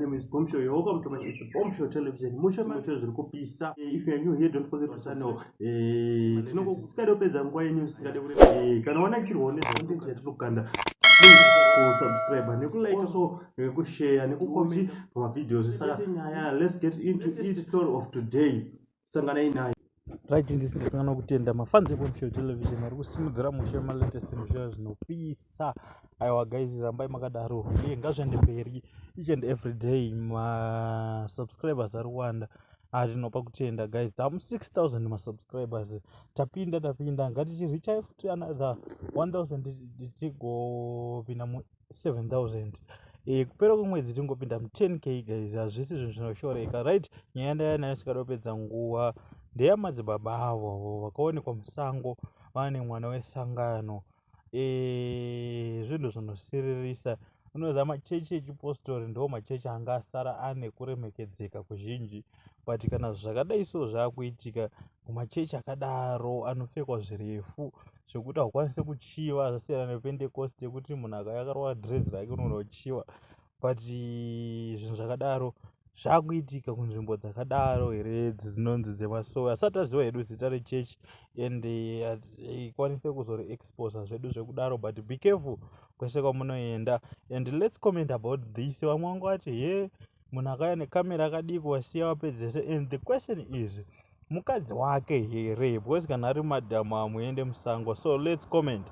name is Bombshow. You're welcome to my it's Bombshow Television. Musha masho zviri kupisa. If you are new here, don't forget to channel. Tinokupedza nguva yenyu sikade kure. Kana wanakirwa nezvcontent yatinokanda, please subscribe nekulike also nekushare nekucomment pamavideos. Saka nyaya, let's get into each story of today. Sangana inayo. Right, ndisingakana kutenda mafans eBombshow Television ari kusimudzira musha malatest musha zvinopisa. Aiwa guys, rambai makadaro ngazviende mberi each and every day. Ma subscribers ari kuwanda, atinopa kutenda guys. Tamu 6000 ma subscribers, tapinda ngatichiricha futi another 1000 tichigopinda mu 7000. Kupera kwemwedzi tingopinda mu 10k guys. Hazvisi zvinhu zvinoshoreka, right? Nyaya ndayanayo sikadopedza nguva ndeya Madzibaba avo vakaonekwa Musango vane mwana Wesangano. Zvinhu zvinosiririsa. Unoziva machechi echipostori ndo machechi anga asara ane kuremekedzeka kuzhinji, but kana zvakadai so zvakuitika kumachechi akadaro anopfekwa zvirefu zvekuti hakwanise kuchiva, zvasiyana nePentecost yekuti munhu akarova dress rake unoona kuchiva. But zvinhu zvakadaro zvakuitika kunzvimbo dzakadaro here dzinonzi dzemasowe. Asati aziva hedu zita rechechi ende ikwanise kuzori expose zvedu zvekudaro, but be careful kwese kwamunoenda. And let's comment about this. Vamwe vangu vati munhu akauya nekamera akadiko wasiya wapedzese. And the question is, mukadzi wake here? Because kana ari madhamu amuende Musango. So let's comment.